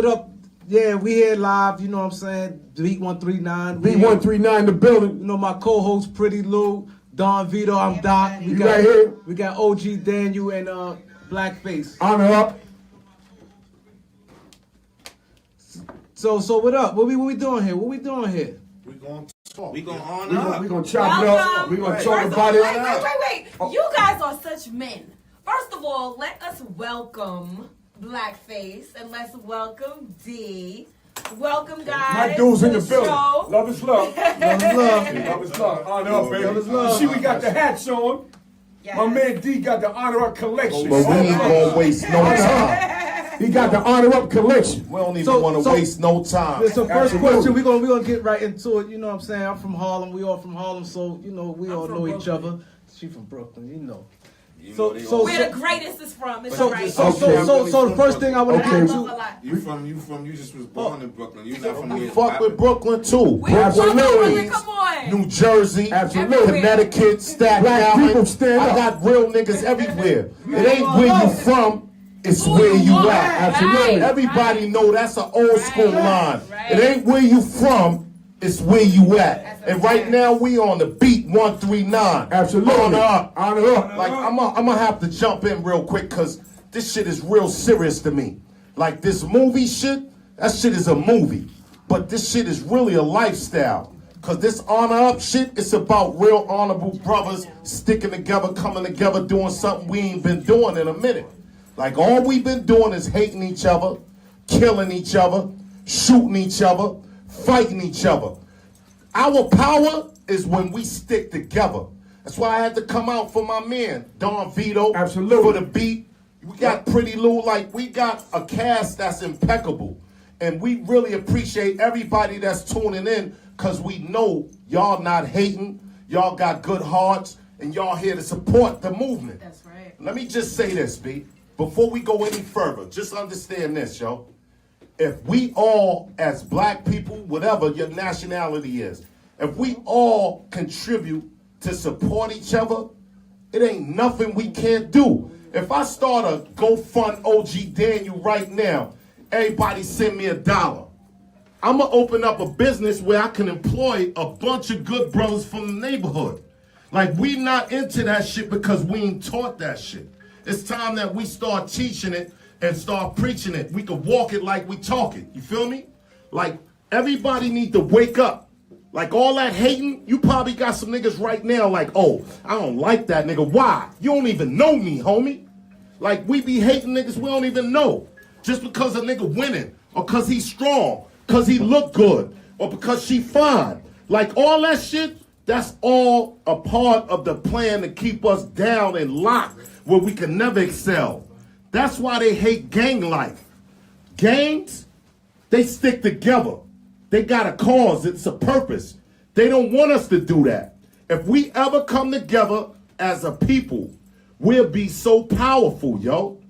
what up? Yeah, we here live, you know what I'm saying? Beat 139. Beat 139 in the building. You know, my co-host, Pretty Lou, Don Vito, I'm Doc. We got right here. We got OG Daniel and Blackface. Honor up. So what up? What we doing here? We gonna talk. We gonna honor up. We gonna chop it up. We gonna talk about it. Wait. You guys are such men. First of all, let us welcome Blackface and let's welcome D. Welcome, guys. My dudes in the building. Show. Love is love. Love is love. Love is love. Honor up, baby. Love is love. You see, we got the hats on. Yes. My man D got the honor up collection. But we ain't gonna waste no time. He got the honor up collection. We don't even want to waste no time. So first question, we gonna get right into it. You know what I'm saying? I'm from Harlem. We all from Harlem, so you know we all know each other. She from Brooklyn, you know. Where the greatest is from. It's right. So the first thing I want to get into. You just was born in Brooklyn. You not from We here. fuck with Brooklyn too. Absolutely. Come on. New Jersey, Absolutely. Connecticut, Staten Black people Island. stand up. I got real niggas everywhere. It ain't where you from, it's where you at. Absolutely. Everybody know that's an old school line. Right. It ain't where you from, it's where you at. And right now we on the beat 139. Absolutely. Honor up. Honor up. Like I'm gonna have to jump in real quick because this shit is real serious to me. Like this movie shit, that shit is a movie. But this shit is really a lifestyle. Cause this honor up shit, it's about real honorable brothers sticking together, coming together, doing something we ain't been doing in a minute. Like all we've been doing is hating each other, killing each other, shooting each other, fighting each other. Our power is when we stick together. That's why I had to come out for my man, Don Vito. Absolutely. For the beat. We got Pretty Lou, like we got a cast that's impeccable. And we really appreciate everybody that's tuning in because we know y'all not hating, y'all got good hearts, and y'all here to support the movement. That's right. Let me just say this, B. Before we go any further, just understand this, yo. If we all, as black people, whatever your nationality is, if we all contribute to support each other, it ain't nothing we can't do. If I start a GoFund OG Daniel right now, everybody send me $1. I'm gonna open up a business where I can employ a bunch of good brothers from the neighborhood. Like we not into that shit because we ain't taught that shit. It's time that we start teaching it and start preaching it. We can walk it like we talk it. You feel me? Like everybody need to wake up. Like all that hating, you probably got some niggas right now like, oh, I don't like that nigga. Why? You don't even know me, homie. Like we be hating niggas we don't even know. Just because a nigga winning or because he's strong, because he look good or because she fine. Like all that shit, that's all a part of the plan to keep us down and locked where we can never excel. That's why they hate gang life. Gangs, they stick together. They got a cause, it's a purpose. They don't want us to do that. If we ever come together as a people, we'll be so powerful, yo.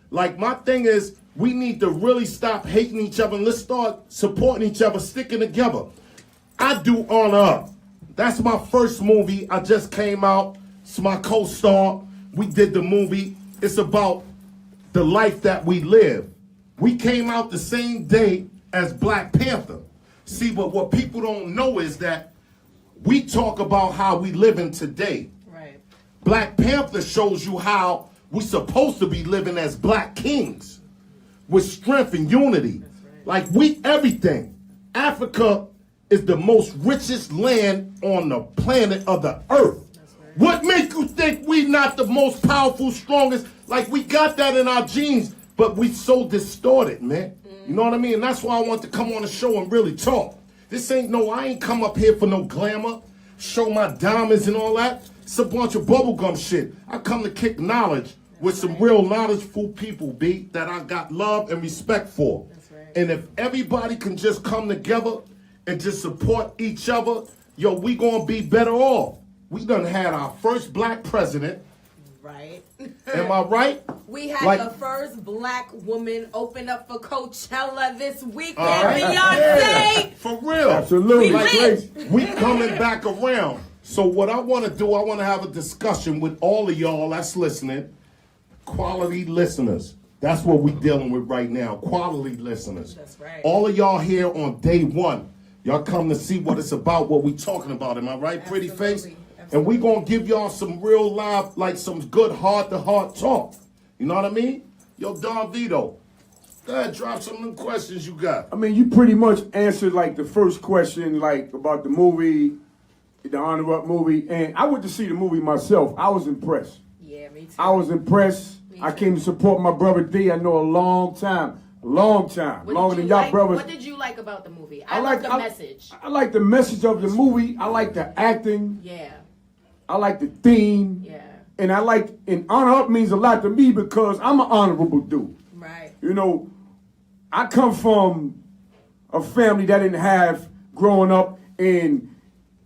Like my thing is, we need to really stop hating each other and let's start supporting each other, sticking together. I do Honor Up. That's my first movie. I just came out. It's my co-star. We did the movie. It's about the life that we live. We came out the same day as Black Panther. See, but what people don't know is that we talk about how we living today. Right. Black Panther shows you how we supposed to be living as black kings with strength and unity. Right. Like we everything. Africa is the most richest land on the planet of the earth. Right. What make you think we not the most powerful, strongest? Like we got that in our genes, but we so distorted, man. You know what I mean? And that's why I want to come on the show and really talk. I ain't come up here for no glamour, show my diamonds and all that. It's a bunch of bubblegum shit. I come to kick knowledge with some real knowledgeful people, B, that I got love and respect for. That's right. And if everybody can just come together and just support each other, yo, we gonna be better off. We done had our first black president. Right. Am I right? We had the first black woman open up for Coachella this weekend, Beyonce. Yeah, for real. Absolutely. We coming back around. So what I want to do, I want to have a discussion with all of y'all that's listening, quality listeners. That's what we dealing with right now. Quality listeners. That's right. All of y'all here on day one. Y'all come to see what it's about, what we talking about. Am I right, pretty face? And we gonna give y'all some real live, like some good heart-to-heart talk. You know what I mean? Yo, Don Vito, go ahead, drop some of them questions you got. I mean, you pretty much answered like the first question, like about the movie, the Honor Up movie, and I went to see the movie myself. I was impressed. Yeah, me too. I was impressed. I came to support my brother D. I know a long time, longer than y'all brothers. What did you like about the movie? I like the message. I like the message of the movie. I like the acting. Yeah. I like the theme. Yeah. And Honor Up means a lot to me because I'm an honorable dude. Right. You know, I come from a family that didn't have growing up, and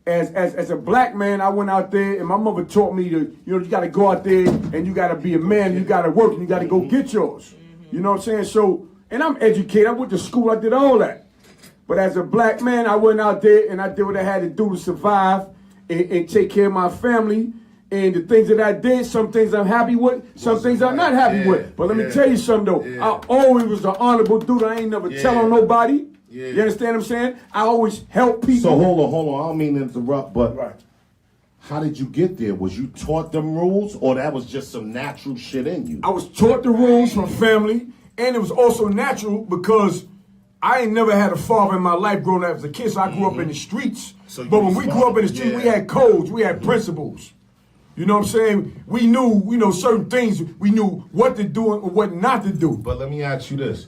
as a black man, I went out there and my mother taught me to, you got to go out there and you got to be a man, you got to work, and you got to go get yours. You know what I'm saying? So, and I'm educated. I went to school. I did all that. But as a black man, I went out there and I did what I had to do to survive and take care of my family. And the things that I did, some things I'm happy with, some things I'm not happy with. But let me tell you something though. I always was an honorable dude. I ain't never tell on nobody. You understand what I'm saying? I always help people. So hold on. I don't mean to interrupt, but how did you get there? Was you taught them rules, or that was just some natural shit in you? I was taught the rules from family, and it was also natural because I ain't never had a father in my life growing up as a kid, so I grew up in the streets. But when we grew up in the streets, we had codes, we had principles. You know what I'm saying? We knew, certain things. We knew what to do and what not to do. But let me ask you this.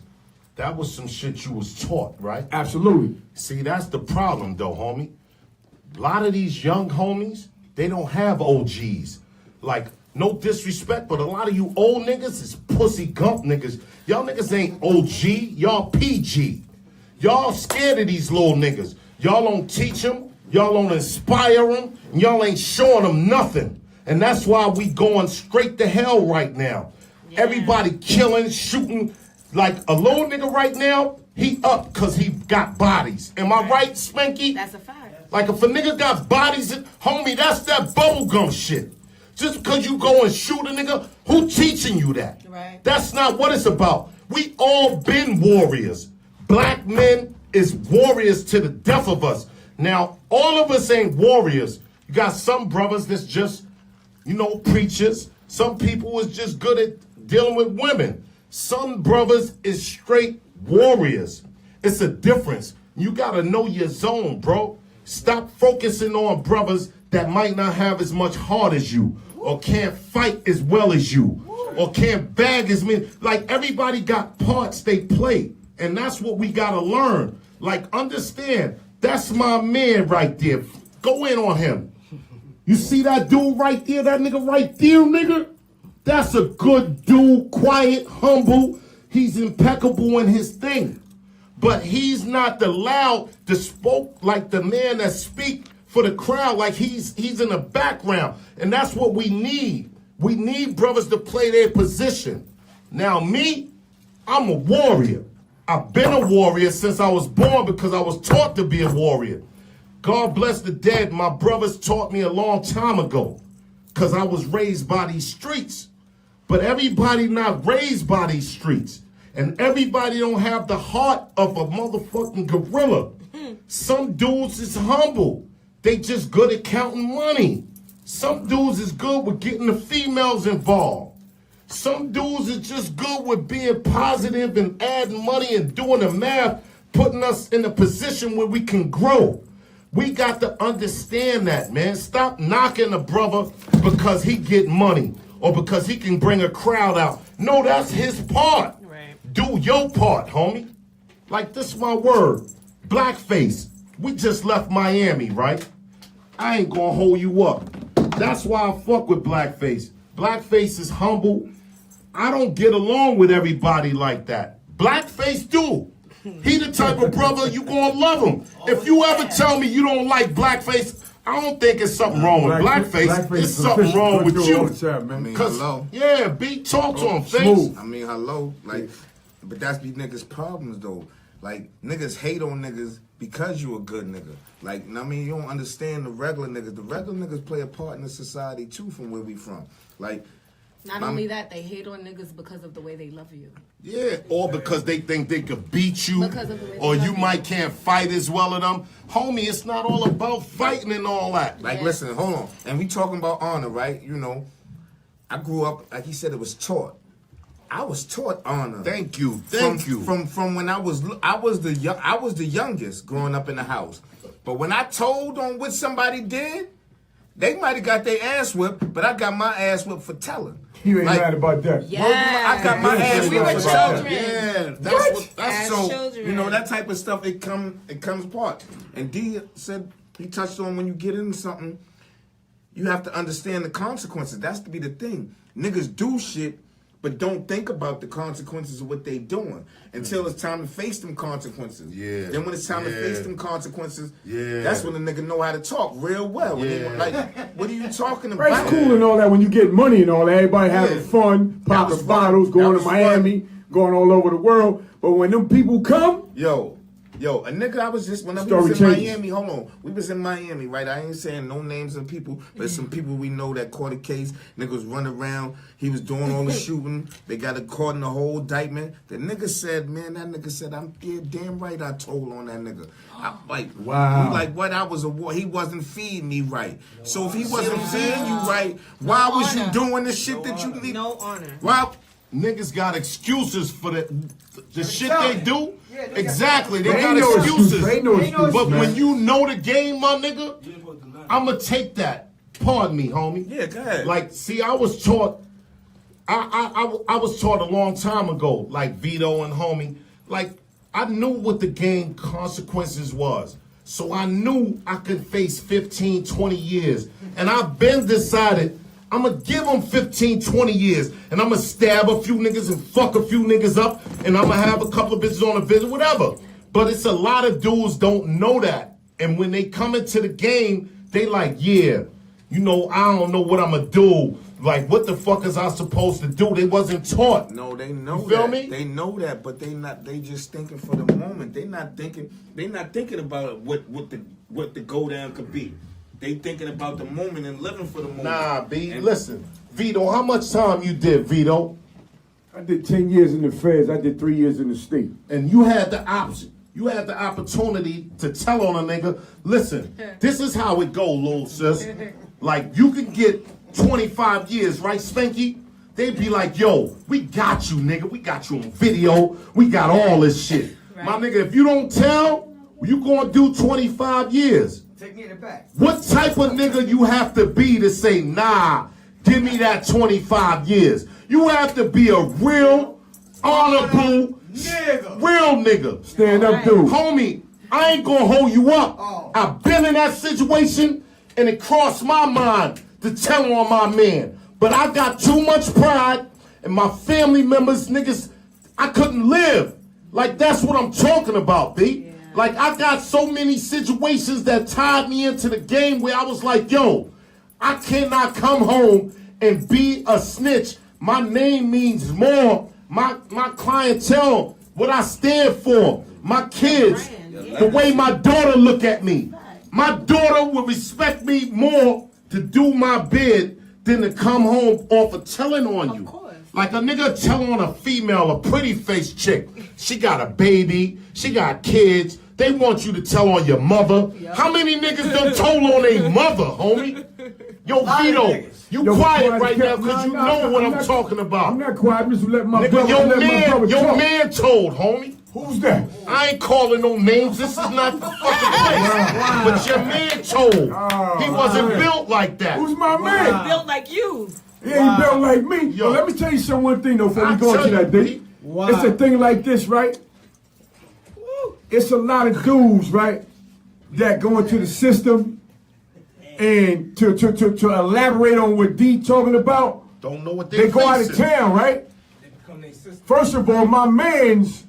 That was some shit you was taught, right? Absolutely. See, that's the problem, though, homie. A lot of these young homies, they don't have OGs. Like, no disrespect, but a lot of you old niggas is pussy gump niggas. Y'all niggas ain't OG, y'all PG. Y'all scared of these little niggas. Y'all don't teach them, y'all don't inspire them, and y'all ain't showing them nothing. And that's why we going straight to hell right now. Yeah. Everybody killing, shooting. Like a little nigga right now, he up because he got bodies. Am I right, Spanky? That's a fact. Like if a nigga got bodies, homie, that's that bubblegum shit. Just because you go and shoot a nigga, who teaching you that? Right. That's not what it's about. We all been warriors. Black men is warriors to the death of us. Now, all of us ain't warriors. You got some brothers that's just, preachers. Some people is just good at dealing with women. Some brothers is straight warriors. It's a difference. You gotta know your zone, bro. Stop focusing on brothers that might not have as much heart as you, or can't fight as well as you, or can't bag as many. Like, everybody got parts they play, and that's what we gotta learn. Like, understand, that's my man right there. Go in on him. You see that dude right there, that nigga right there, nigga? That's a good dude, quiet, humble. He's impeccable in his thing. But he's not the loud, the spoke, like the man that speak for the crowd, like he's in the background. And that's what we need. We need brothers to play their position. Now me, I'm a warrior. I've been a warrior since I was born because I was taught to be a warrior. God bless the dead. My brothers taught me a long time ago because I was raised by these streets. But everybody not raised by these streets. And everybody don't have the heart of a motherfucking gorilla. Some dudes is humble. They just good at counting money. Some dudes is good with getting the females involved. Some dudes is just good with being positive and adding money and doing the math, putting us in a position where we can grow. We got to understand that, man. Stop knocking a brother because he get money or because he can bring a crowd out. No, that's his part. Right. Do your part, homie. Like, this is my word. Blackface. We just left Miami, right? I ain't gonna hold you up. That's why I fuck with Blackface. Blackface is humble. I don't get along with everybody like that. Blackface do. He the type of brother you gonna love him. If you ever tell me you don't like Blackface, I don't think it's something wrong with Blackface. It's something wrong with you. I mean, hello. Yeah, beat talks on face. I mean, hello. Like, but that's these niggas' problems though. Like, niggas hate on niggas because you a good nigga. Like, I mean, you don't understand the regular niggas. The regular niggas play a part in the society too from where we from. Like, Not only that, they hate on niggas because of the way they love you. Yeah, or because they think they could beat you, Because of the way or they you love might can't fight as well as them. Homie, it's not all about fighting and all that. Like, Yeah. listen, hold on. And we talking about honor, right? You know, I grew up, like he said, it was taught. I was taught honor. Thank you. From when I was the youngest growing up in the house. But when I told on what somebody did, they might have got their ass whipped, but I got my ass whipped for telling. You ain't Like, mad about that. Yeah. I got my ass We whipped were for telling. children. Yeah, that's As so. children. You know, that type of stuff. It comes apart. And D said he touched on when you get into something, you have to understand the consequences. That's to be the thing. Niggas do shit, but don't think about the consequences of what they doing until it's time to face them consequences. Yeah. Then when it's time to Yeah. face them consequences, Yeah. that's when the nigga know how to talk real well. When Yeah. they, like, what are you talking Right, about? it's cool and all that when you get money and all that. Everybody having Yeah. fun, That popping was bottles, fun. going That to was Miami, going all over the world. But when them people come, Yo, a nigga, I was just, when we Story was in changes. Miami, hold on. We was in Miami, right? I ain't saying no names of people, but some people we know that caught a case. Niggas run around. He was doing all the shooting. They got a caught in the whole indictment. The nigga said, man, that nigga said, I'm damn right I told on that nigga. I, like, Wow. he like, what? I was he wasn't feeding me right. So if he wasn't feeding you right, why was you honor. doing the shit that you need? No honor. Why? Niggas got excuses for the shit tell they me. do. Yeah, they Exactly, they Ain't got no excuses. excuse. Ain't no excuse, But man. when you know the game, my nigga, I'ma take that. Pardon me, homie. Yeah, go ahead. Like, see, I was taught. I was taught a long time ago, like Vito and homie. Like, I knew what the game consequences was. So I knew I could face 15, 20 years. And I've been decided I'm going to give them 15, 20 years. And I'm going to stab a few niggas and fuck a few niggas up. And I'm going to have a couple of bitches on a visit, whatever. But it's a lot of dudes don't know that. And when they come into the game, they like, yeah, you know, I don't know what I'm going to do. Like, what the fuck is I supposed to do? They wasn't taught. No, they know You feel that. me? They know that, but they just thinking for the moment. They not thinking about what the go down could be. They thinking about the moment and living for the moment. Nah, B, And listen. Vito, how much time you did, Vito? I did 10 years in the feds. I did 3 years in the state. And you had the option. You had the opportunity to tell on a nigga, listen, this is how it go, little sis. Like, you can get 25 years, right, Spanky? They'd be like, yo, we got you, nigga. We got you on video. We got all this shit. Right. My nigga, if you don't tell, you gonna do 25 years. Take me in the back. What type of nigga you have to be to say, nah, give me that 25 years? You have to be a real, honorable, Nigga. real nigga. Stand up, dude. Homie, I ain't gonna hold you up. Oh. I've been in that situation and it crossed my mind to tell on my man. But I got too much pride and my family members, niggas, I couldn't live. Like, that's what I'm talking about, B. Yeah. Like, I got so many situations that tied me into the game where I was like, yo, I cannot come home and be a snitch. My name means more. My clientele, what I stand for, my kids, Brand, the way my daughter look at me. My daughter will respect me more to do my bid than to come home off of telling on you. Of course. Like a nigga tell on a female, a pretty face chick. She got a baby, she got kids. They want you to tell on your mother. Yep. How many niggas done told on their mother, homie? Yo, Lot of Vito, niggas. you Yo, quiet right now Nah, because you nah, know what I'm I'm not- talking about. I'm not quiet. I'm just letting my Nigga, brother, your let my brother talk. man told, homie. Who's that? I ain't calling no names. This is not the fucking place. But your man told. He wasn't man. built like that. Who's my man? Built like you. He ain't built like me. Yo. But let me tell you one thing though before we I'll go tell into that you, thing. B. Wow. It's a thing like this, right? It's a lot of dudes, right, that go into the system and to elaborate on what D talking about, Don't know what they go out of town, right? First of all, my mans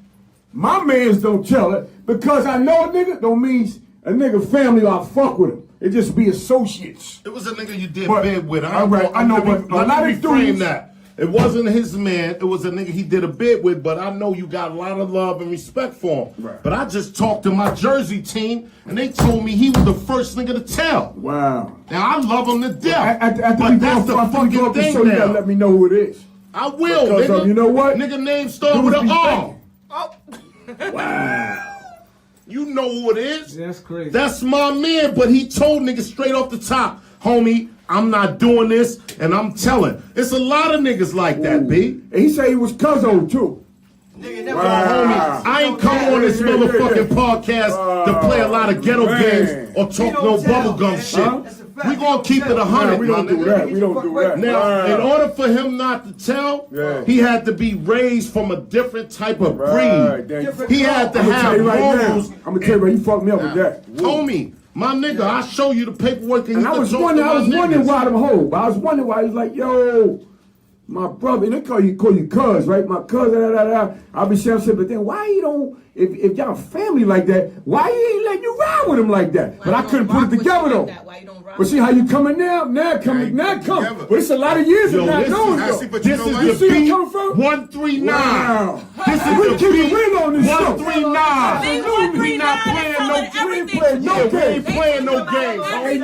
don't tell it because I know a nigga don't mean a nigga family or I fuck with him. It just be associates. It was a nigga you did But- bed with. all right, I know, but a lot of reframe dudes- that. It wasn't his man. It was a nigga he did a bid with, but I know you got a lot of love and respect for him. Right. But I just talked to my Jersey team, and they told me he was the first nigga to tell. Wow. Now, I love him to death. After but that's the fucking thing so you gotta now. let me know who it is. I will, Because, nigga. you know what? Nigga name start Dudes with an be R. faking. Wow. You know who it is. That's crazy. That's my man, but he told niggas straight off the top, homie, I'm not doing this, and I'm telling. It's a lot of niggas like that, B. And he said he was Cuzzo too. Homie, I ain't come on this motherfucking podcast to play a lot of ghetto games or talk no bubblegum shit. We gonna keep it 100, we my don't do nigga. that. We don't do that. Now, in order for him not to tell, he had to be raised from a different type of breed. He had to have morals. I'm gonna tell you right, you fucked me up with that. Homie, my nigga, I'll show you the paperwork. And I was wondering why them hoes. I was wondering why he's like, yo, my brother, and they call you cuz, right? My cuz, I'll be saying, but then why you don't, if y'all family like that, why he ain't letting you ride with him like that? But I couldn't put it together though. But see how you coming now? Now come. But it's a lot of years of not knowing though. This is the beat 139. Wow. This We is the keep it beat real on this show. 139. We not playing no games. We ain't playing no games. Ain't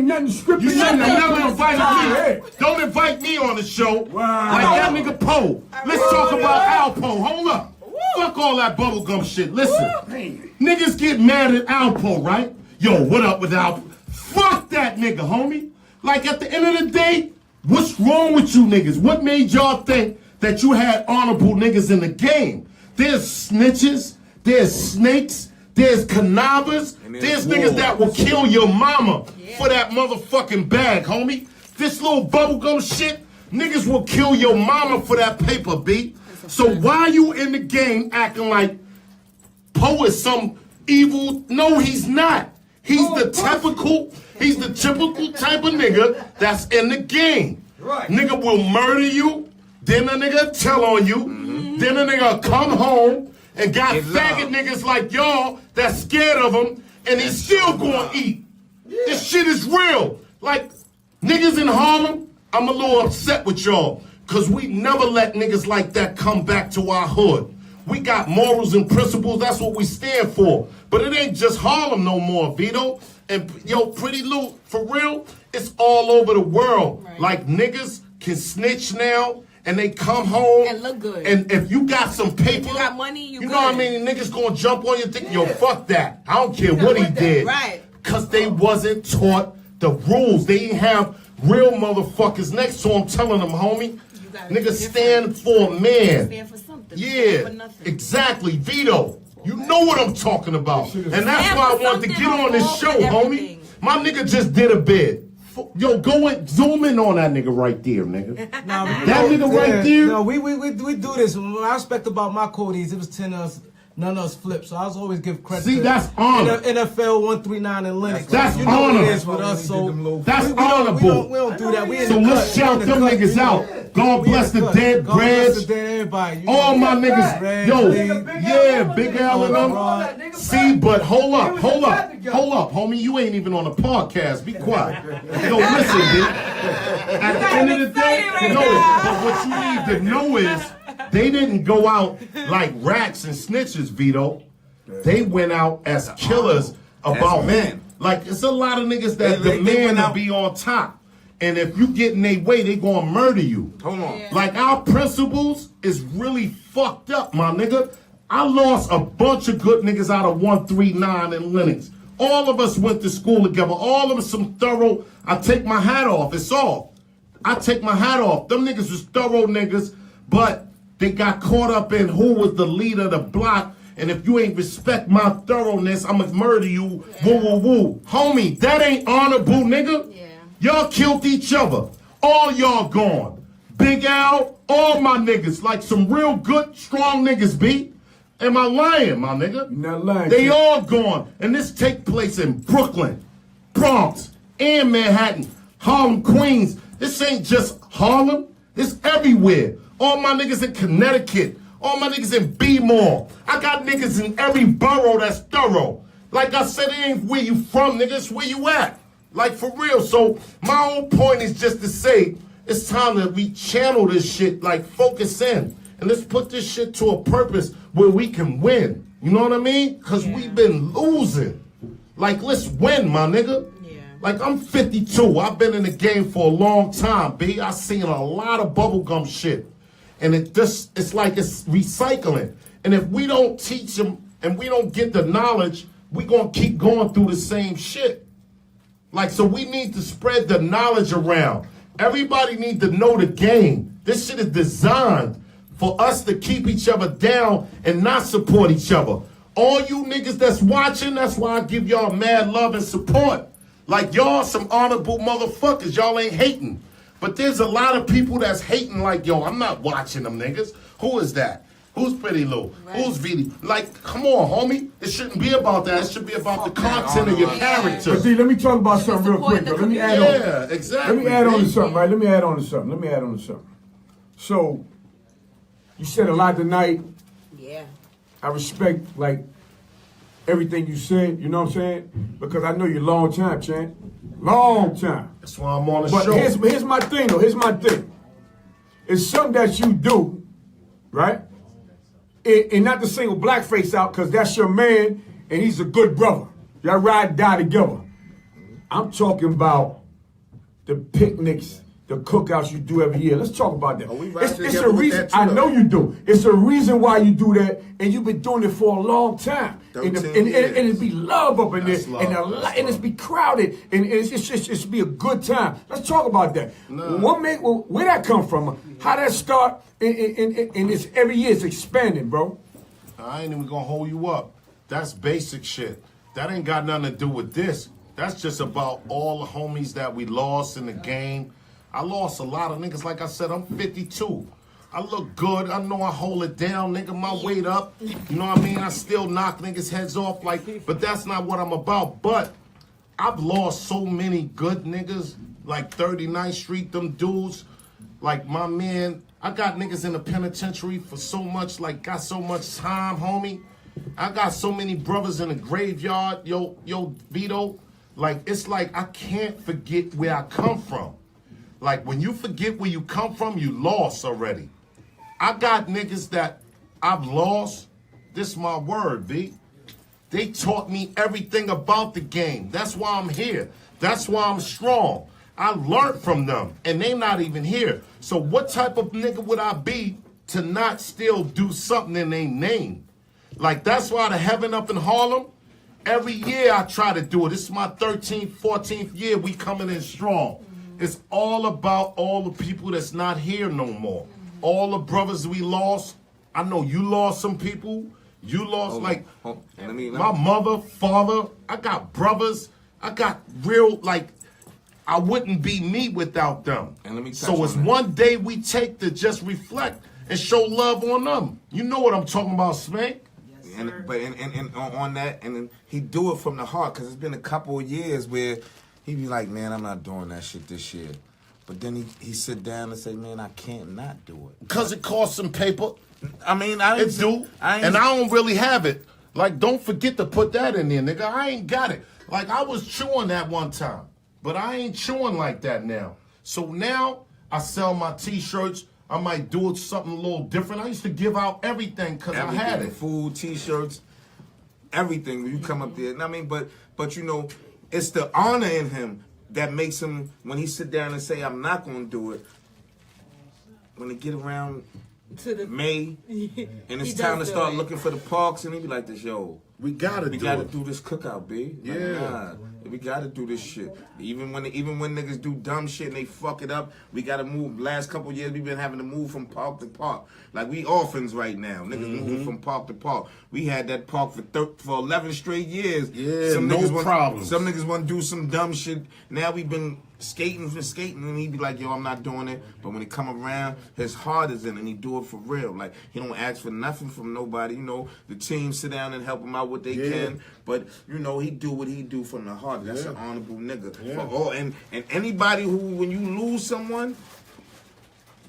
nothing scripted. You shouldn't have never invited me. Don't invite me on the show. Wow. Like that nigga Poe. Let's talk about Alpo. Hold up. Fuck all that bubblegum shit. Listen. Niggas get mad at Alpo, right? Yo, what up with Alpo? Fuck that nigga, homie. Like at the end of the day, what's wrong with you niggas? What made y'all think that you had honorable niggas in the game? There's snitches, there's snakes, there's connivers, there's niggas that will kill your mama for that motherfucking bag, homie. This little bubblegum shit, niggas will kill your mama for that paper, B. So why you in the game acting like Poe is some evil? No, he's not. He's the typical type of nigga that's in the game. Right. Nigga will murder you, then a nigga tell on you, then a nigga come home and got faggot niggas like y'all that's scared of him, and he's still gonna eat. This shit is real. Like, niggas in Harlem, I'm a little upset with y'all, cause we never let niggas like that come back to our hood. We got morals and principles, that's what we stand for. But it ain't just Harlem no more, Vito. And yo, Pretty Lou, for real, it's all over the world. Right. Like niggas can snitch now and they come home and look good. And if you got some paper, if you got money, you know good. what I mean? Niggas gonna jump on you and think, yo, fuck that. I don't care what he did. Right. Cause they wasn't taught the rules. They didn't have real motherfuckers next to them telling them, homie, nigga stand for a man. Stand for something. Yeah, for nothing. exactly, Vito. You know what I'm talking about. And that's why I wanted to get on this show, homie. My nigga just did a bid. Yo, go and zoom in on that nigga right there, nigga. Nah, that nigga right there. No, we do this. What I respect about my Codys, it was 10 of us. None of us flipped, so I was always give credit. See, to that's honor. NFL 139 and Linux. That's you know honor. what it is with us, so that's we honorable. don't do that. We in so the let's cut. shout them niggas out. God bless the dead, Bradge. Everybody. All my niggas. Yo, yeah, Big Al and them. See, but hold up, homie. You ain't even on the podcast. Be quiet. Yo, listen, dude. At the end of the day, but what you need to know is, they didn't go out like rats and snitches, Vito. They went out as killers about men. Like, it's a lot of niggas that demand to be on top. And if you get in their way, they gonna murder you. Hold on. Yeah. Like, our principles is really fucked up, my nigga. I lost a bunch of good niggas out of 139 and Linux. All of us went to school together. All of us some thorough. I take my hat off. It's all. I take my hat off. Them niggas was thorough niggas, but they got caught up in who was the leader of the block, and if you ain't respect my thoroughness, I'ma murder you. Woo, woo, woo. Homie, that ain't honorable, nigga. Yeah. Y'all killed each other. All y'all gone. Big Al, all my niggas, like some real good, strong niggas, B. Am I lying, my nigga? You're not lying. They all gone. And this take place in Brooklyn, Bronx, and Manhattan, Harlem, Queens. This ain't just Harlem. It's everywhere. All my niggas in Connecticut. All my niggas in B-Mall. I got niggas in every borough that's thorough. Like I said, it ain't where you from, nigga. It's where you at. Like, for real. So, my whole point is just to say, It's time that we channel this shit, like focus in. And let's put this shit to a purpose where we can win. You know what I mean? Because we've been losing. Like, let's win, my nigga. Yeah. Like, I'm 52. I've been in the game for a long time, B. I've seen a lot of bubblegum shit. And it's like it's recycling. And if we don't teach them and we don't get the knowledge, we going to keep going through the same shit. Like, so we need to spread the knowledge around. Everybody need to know the game. This shit is designed for us to keep each other down and not support each other. All you niggas that's watching, that's why I give y'all mad love and support. Like, y'all some honorable motherfuckers. Y'all ain't hating. But there's a lot of people that's hating like, yo, I'm not watching them niggas. Who is that? Who's Pretty Lou? Right. Who's VD? Like, come on, homie. It shouldn't be about that. It should be about the content of your character. But D, let me talk about something real quick. Though. Let me add on. Yeah, exactly. Let me add on to something, right? Let me add on to something. So, you said a lot tonight. Yeah. I respect, like, everything you said, you know what I'm saying? Because I know you long time, champ. Long time. That's why I'm on the But show. here's my thing, though. Here's my thing. It's something that you do, right? And not to single blackface out, because that's your man, and he's a good brother. Y'all ride and die together. I'm talking about the picnics, the cookouts you do every year. Let's talk about that. Oh, we ride It's together a with reason. that too, I though. know you do. It's a reason why you do that, and you've been doing it for a long time. And 13 years. it be love up in there, That's love, and it's be crowded, and it's be a good time. Let's talk about that. Where that come from? How that start? And it's every year it's expanding, bro. I ain't even gonna hold you up. That's basic shit. That ain't got nothing to do with this. That's just about all the homies that we lost in the game. I lost a lot of niggas. Like I said, I'm 52. I look good. I know I hold it down, nigga. My weight up. You know what I mean? I still knock niggas' heads off. Like, but that's not what I'm about. But I've lost so many good niggas. Like 39th Street, them dudes. Like my man, I got niggas in the penitentiary for so much, like got so much time, homie. I got so many brothers in the graveyard, yo, Vito. Like, it's like I can't forget where I come from. Like, when you forget where you come from, you lost already. I got niggas that I've lost. This is my word, V. They taught me everything about the game. That's why I'm here. That's why I'm strong. I learned from them, and they not even here. So what type of nigga would I be to not still do something in their name? Like, that's why the Heaven up in Harlem, every year I try to do it. This is my 13th, 14th year. We coming in strong. It's all about all the people that's not here no more. All the brothers we lost. I know you lost some people. You lost, my mother, father. I got brothers. I got real, like, I wouldn't be me without them. And let me touch so it's on that. one day we take to just reflect and show love on them. You know what I'm talking about, Spank? And on that, and he do it from the heart, because it's been a couple of years where he be like, man, I'm not doing that shit this year. But then he sit down and say, man, I can't not do it. Because it costs some paper. I mean, It do. And I don't really have it. Like, don't forget to put that in there, nigga. I ain't got it. Like, I was chewing that one time. But I ain't chewing like that now. So now I sell my T-shirts. I might do it something a little different. I used to give out everything because I had it. Food, T-shirts, everything. When you come up there, I mean, but you know, it's the honor in him that makes him, when he sit down and say, I'm not going to do it, when they get around To the May, and it's He time to does do start it. looking for the parks, and he be like this, yo, We gotta we do gotta it. do this cookout, B. Like, Yeah. nah, we gotta do this shit. Even when niggas do dumb shit and they fuck it up, we gotta move. Last couple years, we've been having to move from park to park. Like, we orphans right now. Niggas moving from park to park. We had that park for 11 straight years. Yeah, no problems. Some niggas want to do some dumb shit. Now we've been skating, and he be like, yo, I'm not doing it. But when he come around, his heart is in it, and he do it for real. Like, he don't ask for nothing from nobody. You know, the team sit down and help him out what they can. But, you know, he do what he do from the heart. That's an honorable nigga. Yeah. For all, and anybody who, when you lose someone,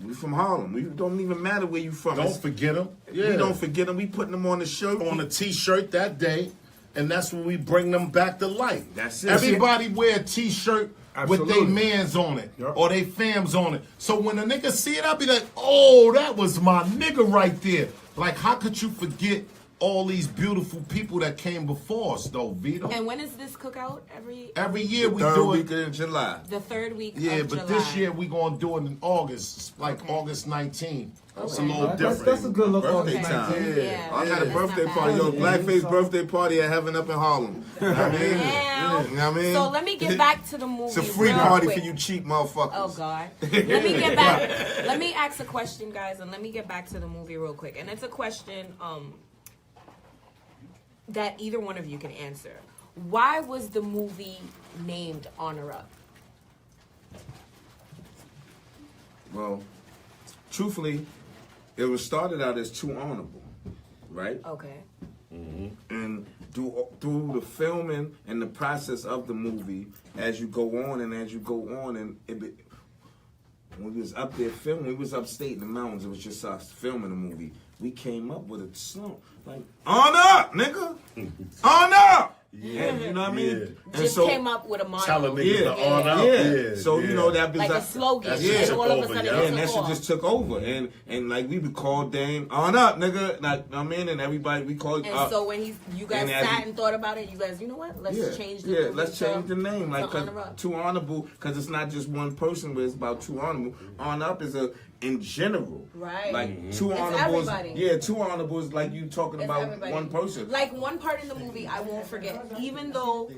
we from Harlem. We don't even matter where you from. Don't forget them. Yeah. We don't forget them. We putting them on the shirt. On a T-shirt that day. and that's when we bring them back to life. That's it. Everybody wear a T-shirt with Absolutely. they mans on it Yep. or they fams on it. So when a nigga see it, I'll be like, oh, that was my nigga right there. Like, how could you forget all these beautiful people that came before us, though, Vito? And when is this cookout? Every year we Third do week it. in July. The third week Yeah, of but July. this year we gonna do it in August, like Okay. August 19th. It's a Okay. little That's different. a good look. Birthday August time. 19th. Yeah. I got a That's birthday not party, bad. yo, blackface birthday party at Heaven up in Harlem. You know what I mean? Damn. You know what I mean? So let me get back to the movie. It's a free real party quick. for you cheap motherfuckers. Oh God. Let me get back. Let me ask a question, guys, and let me get back to the movie real quick. And it's a question that either one of you can answer. Why was the movie named Honor Up? Well, truthfully, it was started out as Too Honorable, right? Okay. And through the filming and the process of the movie, as you go on, and when we was up there filming, we was upstate in the mountains. It was just us filming the movie. We came up with a song like "On Up, nigga, On Up." Yeah, you know what I mean. And Just came up with a motto. Telling niggas to Yeah. on up. Yeah. Yeah. So you know that was Like a slogan. That Yeah. shit And all of a took sudden over, Yeah, it and that took shit off. just took over, and like we would call Dame on up, nigga. Like I mean, and everybody we called And up. so when you guys And as sat he- and thought about it, you guys, you know what? Let's change the movie let's to- change the name, like to Honor Up. Too Honorable, because it's not just one person, but it's about Too Honorable. On Up is in general, Right. Like Too It's Honorable, everybody. yeah, Too Honorable is like you talking It's about everybody. one person. Like one part in the movie, I won't forget. Even though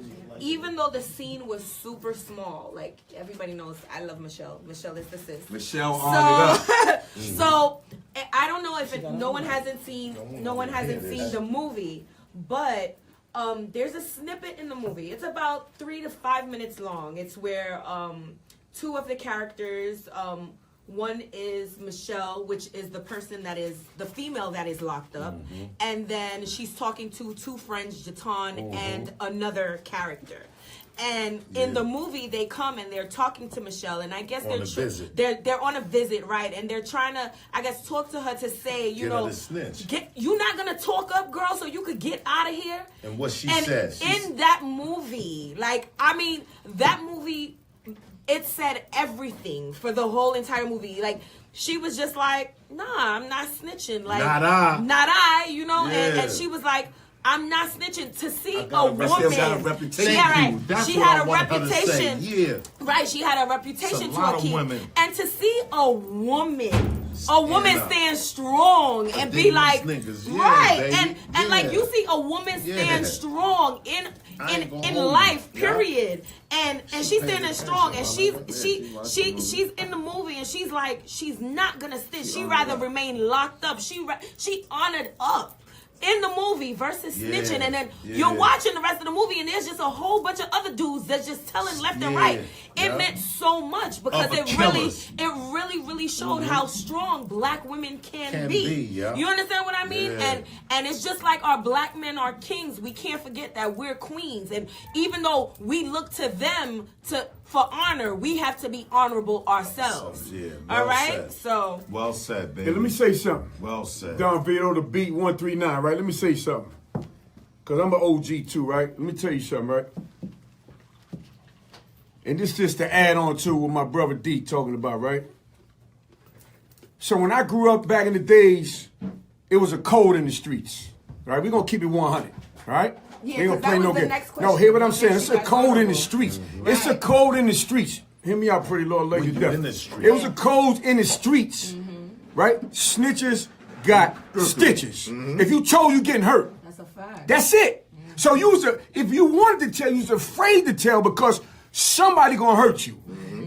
the scene was super small, like everybody knows, I love Michelle. Michelle is the sis. Michelle on it up. So I don't know if no one hasn't seen the movie, but there's a snippet in the movie. It's about 3 to 5 minutes long. It's where two of the characters. One is Michelle, which is the person that is the female that is locked up, and then she's talking to two friends, Jaton and another character. And in the movie, they come and they're talking to Michelle, and I guess On a visit. they're on a visit, right? And they're trying to, I guess, talk to her to say, Get her to snitch. you're not gonna talk up, girl, so you could get out of here. And what she And says. in that movie, like, I mean, that movie, it said everything for the whole entire movie. Like, she was just like, nah, I'm not snitching. Like, Not I. you know? Yeah. And she was like, I'm not snitching. To see a got a woman. reputation. Yeah, right. That's She what had I a wanted her to say. reputation. Yeah. Right, she had a reputation It's a to lot of keep. women. And to see a woman up. stand strong and be these like, niggas, yeah, right, baby. and like Yeah. you see a woman stand Yeah. strong I ain't gonna in hold life, you. period. And she's paying standing strong, and attention. she's in the movie, and she's like, she's not gonna snitch. She rather remain locked up. She honored up in the movie versus Yeah, snitching. And then yeah. you're watching the rest of the movie, and there's just a whole bunch of other dudes that's just telling left and Yeah, right. It yeah. meant so much because Other it killers. really showed how strong black women can be. yeah. You understand what I mean? Yeah. And it's just like our black men are kings. We can't forget that we're queens. And even though we look to them for honor, we have to be honorable ourselves. Yeah, All well right? said. So Well said, baby. Hey, let me say something. Well said. Don Vito, the beat 139, right? Let me say something. Because I'm an OG too, right? Let me tell you something, right? And this just to add on to what my brother D talking about, right? So when I grew up back in the days, it was a code in the streets, right? We're going to keep it 100, right? Yeah, We ain't 'cause that was the game. next No, question. hear what I'm What saying? makes It's you a guys code in the honorable? streets. It's a code in the streets. Hear me out, pretty Lord, lady. When you in the street. It was a code in the streets, right? Snitches got stitches. If you chose, you getting hurt. that's a fact. That's it. So if you wanted to tell, you was afraid to tell because somebody gonna hurt you.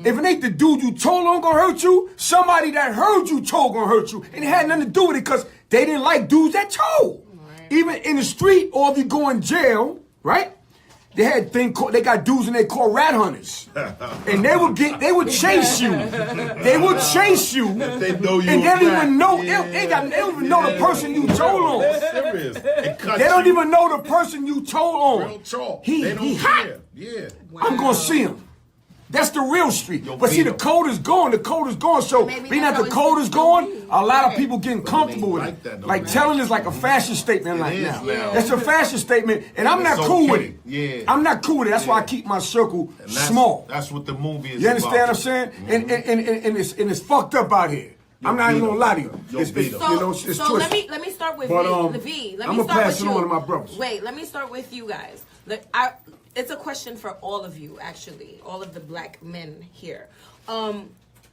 If it ain't the dude you told on gonna hurt you, somebody that heard you told gonna hurt you. And it had nothing to do with it because they didn't like dudes that told. Even in the street or if you go in jail, right? They had they got dudes in there called rat hunters. And they would chase you. They would chase you. They know you And they a don't even rat. know, Yeah. they don't even know the person you told on. Serious. It cuts They don't you. even know the person you told on. Real talk. He They don't hot. care. Yeah. I'm gonna see him. That's the real street. Yo, But see, the Vito. code is gone. The code is gone. So Maybe being that's that the how code it's is gone, supposed to be. a lot of Right. people getting comfortable with like it. that, though, Like man. telling is like a fashion statement It right is now. now. It's a fashion statement, and I'm not It's cool with okay. it. Yeah. I'm not cool with it. That's why I keep my circle small. That's what the movie is You understand about. what I'm saying? And it's fucked up out here. I'm not even Vito. gonna lie to you. Yo, It's, Vito. So, you know, it's so twisted. let me start with But, V. Let I'ma me start pass with it you. on to my brothers. Wait, let me start with you guys. It's a question for all of you, actually, all of the black men here.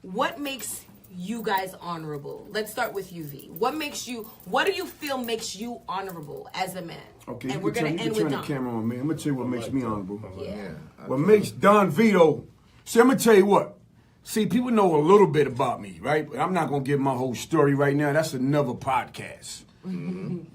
What makes you guys honorable? Let's start with you, V. What do you feel makes you honorable as a man? Okay, and we're gonna end with turn the Don. camera on, man. I'm gonna tell you what makes me honorable. Yeah. What makes Don Vito? See, I'm gonna tell you what. See, people know a little bit about me, right? But I'm not gonna give my whole story right now. That's another podcast.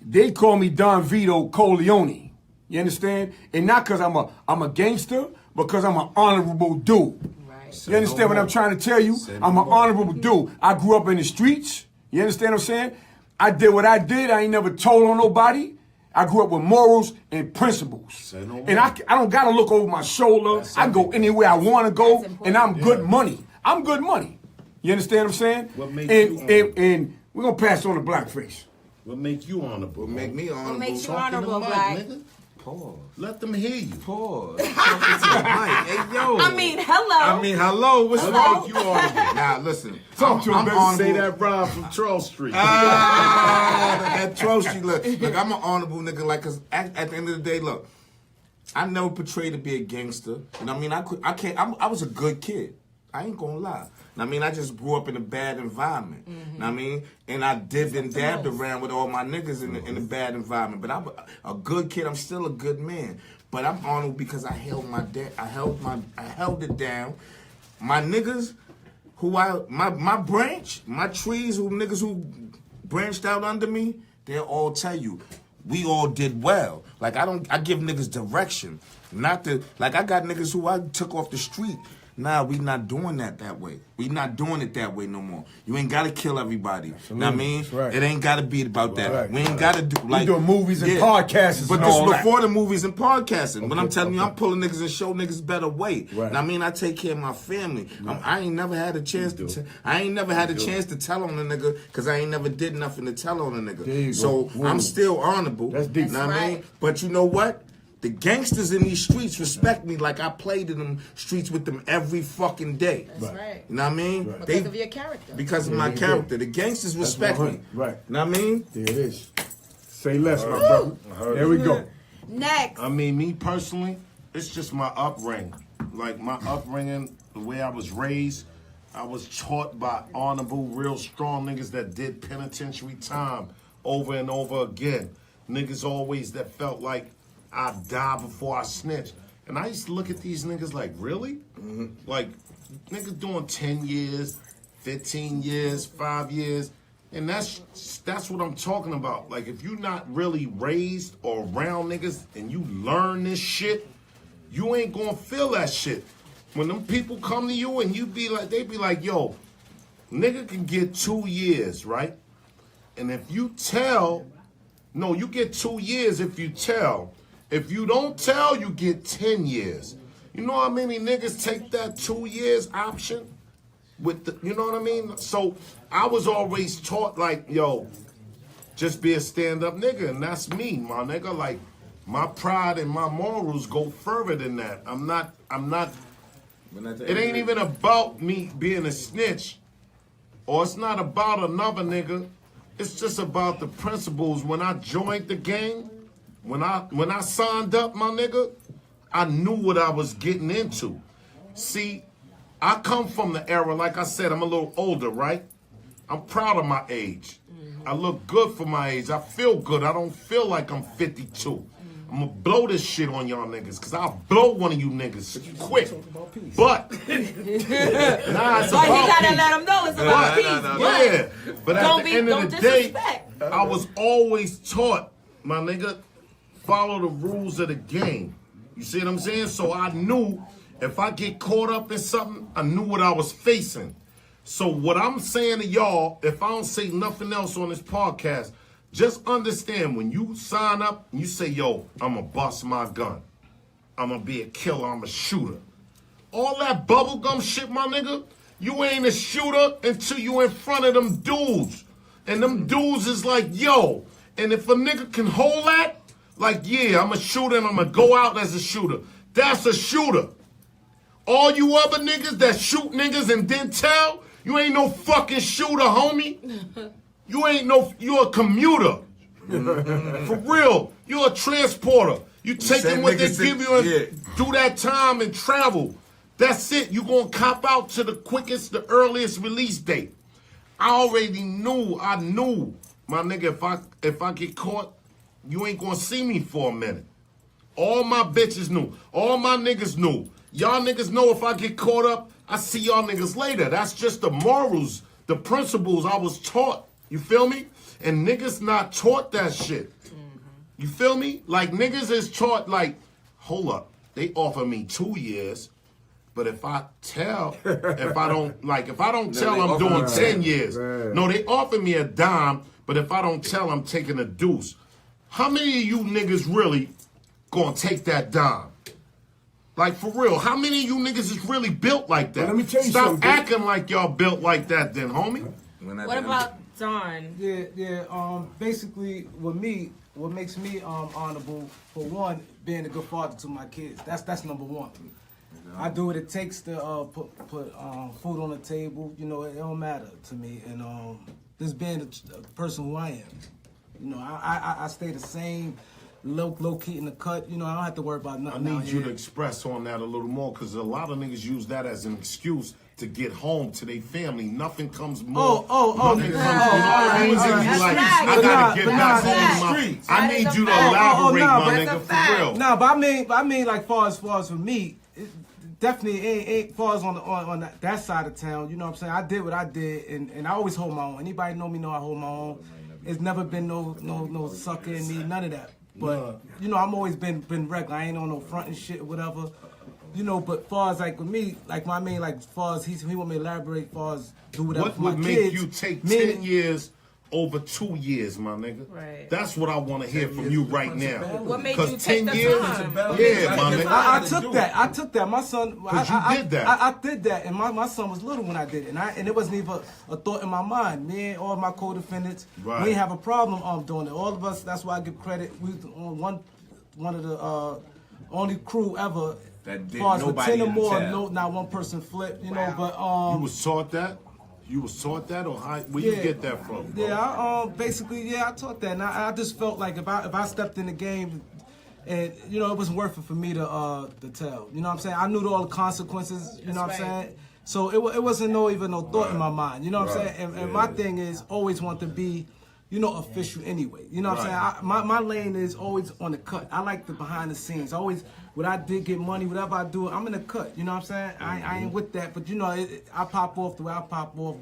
They call me Don Vito Corleone. You understand? And not because I'm a gangster, because I'm an honorable dude. Right. You understand what I'm trying to tell you? I'm an honorable dude. I grew up in the streets. You understand what I'm saying? I did what I did. I ain't never told on nobody. I grew up with morals and principles. And I don't got to look over my shoulder. I go anywhere I want to go, and I'm good money. I'm good money. You understand what I'm saying? What makes and, you and we're going to pass on the blackface. What make you honorable? What make me honorable? What makes you Talk in the honorable, mic, Black? nigga. Pause. Let them hear you. Pause. Talking to the mic. Hey, yo. I mean, hello. Hello. What's Hello? wrong with you honorable? Now, listen. Talk to him, baby. honorable. Say that rhyme from Charles Street. That Troll Street look. Look, I'm an honorable nigga. Like, cause at the end of the day, look, I never portrayed to be a gangster. You know what I mean? I was a good kid. I ain't gonna lie. I mean, I just grew up in a bad environment. Know what I mean? And I dipped and dabbed around with all my niggas in the bad environment. But I'm a good kid. I'm still a good man. But I'm honorable because I held I held it down. My niggas, my branch, my trees, niggas who branched out under me, they'll all tell you, we all did well. Like I give niggas direction, not to like I got niggas who I took off the street. Nah, we not doing that way. We not doing it that way no more. You ain't gotta kill everybody. Know what I mean? That's right. It ain't gotta be about that. Right. We ain't gotta do like We doing movies and podcasts But and this all that. before the movies and podcasting. But I'm Okay, telling you, okay. I'm pulling niggas and show niggas better way. Right. Know what I mean, I take care of my family. I ain't never had a chance to. I ain't never had a chance to tell on a nigga because I ain't never did nothing to tell on a nigga. There you So go. I'm still honorable. That's deep. Know what I mean? Right. But you know what? The gangsters in these streets respect me like I played in them streets with them every fucking day. That's right. You know what I mean? Because of your character. Because of Yeah, my you character. do. The gangsters respect me. 100. Right. You know what I mean? There it is. Say less, my brother. There we go. Next. I mean, me personally, it's just my upbringing. Like my upbringing, the way I was raised, I was taught by honorable, real strong niggas that did penitentiary time over and over again. Niggas always that felt like I'd die before I snitch. And I used to look at these niggas like, really? Like, niggas doing 10 years, 15 years, 5 years. And that's what I'm talking about. Like, if you're not really raised or around niggas and you learn this shit, you ain't gonna feel that shit. When them people come to you and you be like, they be like, yo, nigga can get 2 years, right? And if you tell, no, you get 2 years if you tell. If you don't tell, you get 10 years. You know how many niggas take that 2 years option? With the, you know what I mean? So I was always taught like, yo, just be a stand-up nigga, and that's me, my nigga. Like, my pride and my morals go further than that. I'm not, it ain't even about me being a snitch, or it's not about another nigga. It's just about the principles. When I joined the gang, when I signed up, my nigga, I knew what I was getting into. See, I come from the era, like I said, I'm a little older, right? I'm proud of my age. I look good for my age. I feel good. I don't feel like I'm 52. I'm gonna blow this shit on y'all niggas, cause I'll blow one of you niggas quick. But, nah, it's But he about gotta peace. let him know it's about peace. Yeah, but at Don't the end don't of the day, disrespect. I was always taught, my nigga, follow the rules of the game. You see what I'm saying? So I knew if I get caught up in something, I knew what I was facing. So what I'm saying to y'all, if I don't say nothing else on this podcast, just understand when you sign up and you say, yo, I'm gonna bust my gun. I'm gonna be a killer, I'm a shooter. all that bubblegum shit, my nigga, you ain't a shooter until you in front of them dudes. And them dudes is like, yo, and if a nigga can hold that, like, yeah, I'm a shooter and I'm gonna go out as a shooter. That's a shooter. All you other niggas that shoot niggas and then tell, you ain't no fucking shooter, homie. You're a commuter. For real, you're a transporter. You taking what they give you and do that time and travel. That's it. You gonna cop out to the quickest, the earliest release date. I knew, my nigga, if I get caught, you ain't gonna see me for a minute. All my bitches knew. All my niggas knew. Y'all niggas know if I get caught up, I see y'all niggas later. That's just the morals, the principles I was taught. You feel me? And niggas not taught that shit. You feel me? Like niggas is taught like, hold up, they offer me 2 years, but if I don't tell, I'm doing 10 years. Man. No, they offer me a dime, but if I don't tell, I'm taking a deuce. How many of you niggas really gonna take that dime? Like for real, how many of you niggas is really built like that? Well, let me tell you Stop something. acting like y'all built like that then, homie. What about Don? Yeah. Basically, with me, what makes me honorable, for one, being a good father to my kids. That's number one. I do what it takes to put food on the table. You know, it don't matter to me. And just being a person who I am. You know, I stay the same, low key in the cut. You know, I don't have to worry about I nothing. need you to express on that a little more, because a lot of niggas use that as an excuse to get home to their family. Nothing comes more. Nothing comes, you know what I mean? Niggas be like, I gotta get back home to my. I need you to elaborate, my nigga, for real. No, but I mean, like far as for me, it definitely ain't far as on that side of town. You know what I'm saying? I did what I did, and I always hold my own. Anybody know me know I hold my own. It's never been no sucker in me, none of that. But you know, I'm always been regular. I ain't on no front and shit or whatever. You know, but far as like with me, like my main, like far as he want me to elaborate, far as do whatever What for my would make kids, you take 10 years over 2 years, my nigga? Right. That's what I want to hear from you right now. What made you take the 10 years, time? yeah, my nigga. I took that. My son, you did that. I did that, and my son was little when I did it, and it wasn't even a thought in my mind. Me and all my co-defendants, we didn't have a problem doing it. All of us, that's why I give credit. We was on one of the only crew ever. That did far as with nobody 10 or in the more, town. not one person flipped. You know, but You was taught that? You was taught that, or where you get that from? Bro? Yeah, I taught that, and I just felt like if I stepped in the game, and you know, it wasn't worth it for me to tell. You know what I'm saying? I knew all the consequences. You know what I'm saying? So it wasn't even no thought in my mind. You know what I'm saying? And my thing is always want to be, you know, official anyway. You know what I'm saying? My lane is always on the cut. I like the behind the scenes. When I did get money, whatever I do, I'm in the cut. You know what I'm saying? I ain't with that, but you know, I pop off the way I pop off.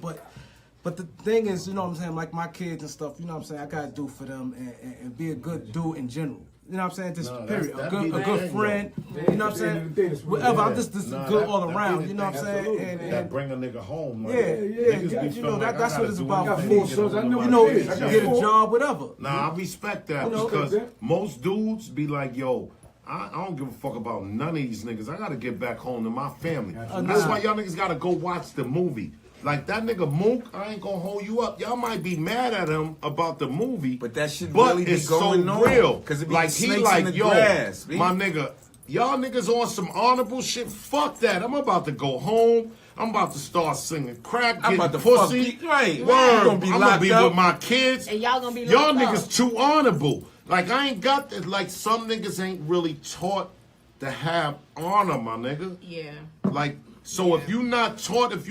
But the thing is, you know what I'm saying? Like my kids and stuff, you know what I'm saying? I gotta do for them and be a good dude in general. You know what I'm saying? Just period. A good friend. You know what I'm saying? Whatever. I'm just good all around. You know what I'm saying? And that bring a nigga home. Like, yeah. You know that's what it's about for me. You know, get a job, whatever. Nah, I respect that because most dudes be like, yo, I don't give a fuck about none of these niggas. I gotta get back home to my family. That's why y'all niggas gotta go watch the movie. Like that nigga Mook, I ain't gonna hold you up. Y'all might be mad at him about the movie, but that shit really be it's going so on. real. Cause it be like he snakes like, in the yo, grass, my nigga, y'all niggas on some honorable shit. Fuck that. I'm about to go home. I'm about to start singing crack, I'm getting about to pussy. Right. Word. I'm gonna be I'm locked gonna be up. with my kids. And y'all gonna be y'all locked niggas up. too honorable. Like I ain't got that. Like some niggas ain't really taught to have honor, my nigga. Yeah. Like so, if you not taught, if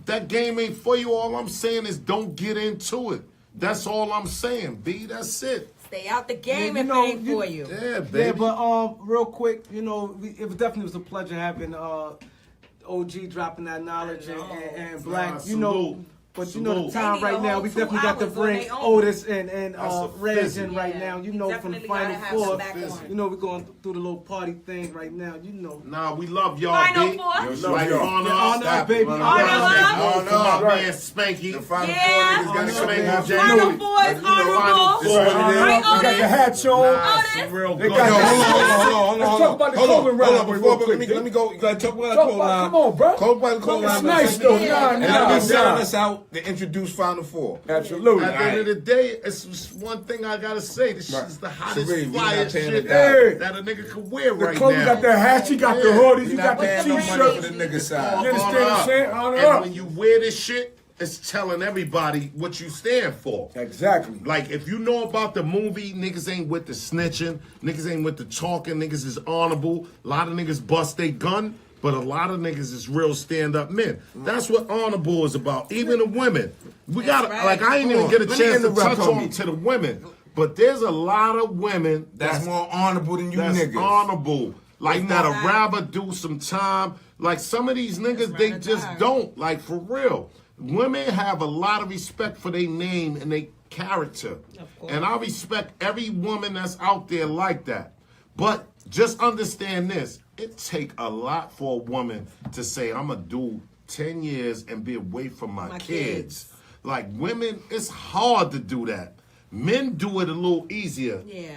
that game ain't for you, all I'm saying is don't get into it. That's all I'm saying, B. That's it. Stay out the game Yeah, if know, it ain't for you. Yeah, baby. Yeah, but real quick, you know, it definitely was a pleasure having OG dropping that knowledge and Black. Nah, You know, salute. But you know the Salute. time They need right a now, whole we 2 definitely got to hours on bring their own. Otis and That's a Reg fizzy. in right now. You we know, from definitely Final gotta have Four. them back on. You know, we're going through the little party thing right now. You know. Nah, we love y'all, Final B. Four. Like y'all. honor, Honor, stop baby, it. honor. Honor for my Right. man Spanky. The Final Yeah. Four niggas gotta come in Honor. here. Final Four is honorable. Final Four. Right, They got the Otis? hats on. Nah, some real They good. got Yo, the- hold on. Let's talk about the clothing round real Before, quick, let me go. You gotta talk about the Talk clothing about, line. come on, bro. Talk about the clothing It's line. nice though. And I've been selling Nah. us out to introduce Final Four. Absolutely. At the end of the day, it's just one thing I gotta say. This Right. shit's the hottest, Sheree, we not flyest paying shit a dime. that a nigga can wear The right clothes, you now. got the hats, you got the Yeah. hoodies, We you not got the paying no money t-shirts. for the nigga You side. understand what I'm saying? Honor And up. when you wear this shit, it's telling everybody what you stand for. Exactly. Like, if you know about the movie, niggas ain't with the snitching, niggas ain't with the talking, niggas is honorable. A lot of niggas bust they gun, but a lot of niggas is real stand-up men. That's what honorable is about. Even the women. We got right. like, I ain't even Hold get a on. Let me chance to interrupt, touch on homie. to the women, but there's a lot of women That's more honorable than you that's niggas. honorable. Like, It's that'll not. rather do some time. Like, some of these niggas, they rather just die. don't. Like, for real. Women have a lot of respect for their name and their character. Of course. And I respect every woman that's out there like that. But just understand this. It take a lot for a woman to say, I'm going to do 10 years and be away from my kids. Like, women, it's hard to do that. Men do it a little easier. Yeah.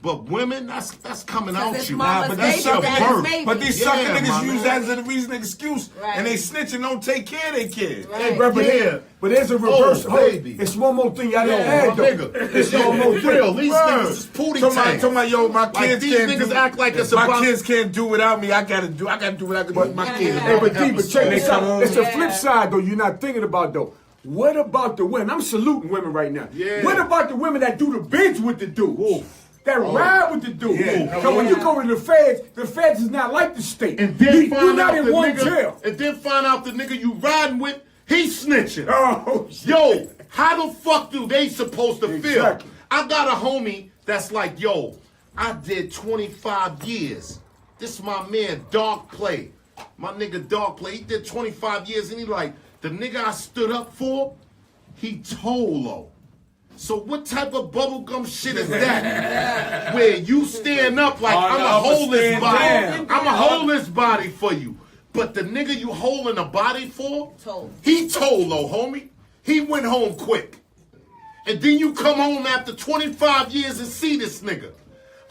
But women, that's coming out it's you. mama's but that's baby, your daddy's birth. baby. But these Yeah, sucker my niggas use man. that as a reason and excuse, Right. and they snitch and don't take care of their kids. Hey, bro, but, Yeah. but there's a reverse. Oh, Hold on. baby. It's one more thing y'all don't Yeah, add my though. nigga. It's Yo, one more for thing. real, these Word. niggas is pooty Talking tanks. about, yo, my kids these can't niggas do, act like it's my about- kids can't do without me. I gotta do what I gotta do with my kids. Hey, but D, but check And they this come out. home. It's the Yeah. flip side though. You're not thinking about though. What about the women? I'm saluting women right now. Yeah. What about the women that do the bids with the dudes? That ride with the dudes. Yeah. So when you go to the feds is not like the state. And then You're find not out in the one nigga, jail. and then find out the nigga you riding with, he snitching. Oh, shit. Yo, how the fuck do they supposed to feel? Exactly. I got a homie that's like, yo, I did 25 years. This is my man, Dog Play. My nigga Dog Play, he did 25 years, and he like, the nigga I stood up for, he Tolo. So what type of bubblegum shit is that? Where you stand up like, I'm a hold this body. I'm a hold this body for you. But the nigga you holding the body for, Told. he Tolo, homie. He went home quick. And then you come home after 25 years and see this nigga.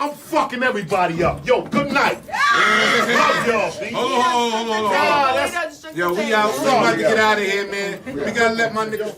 I'm fucking everybody up. Yo, good night. Love y'all, B. Hold on. Ah, that's- Yo, we out. We about to get out of here, man. We gotta let my niggas.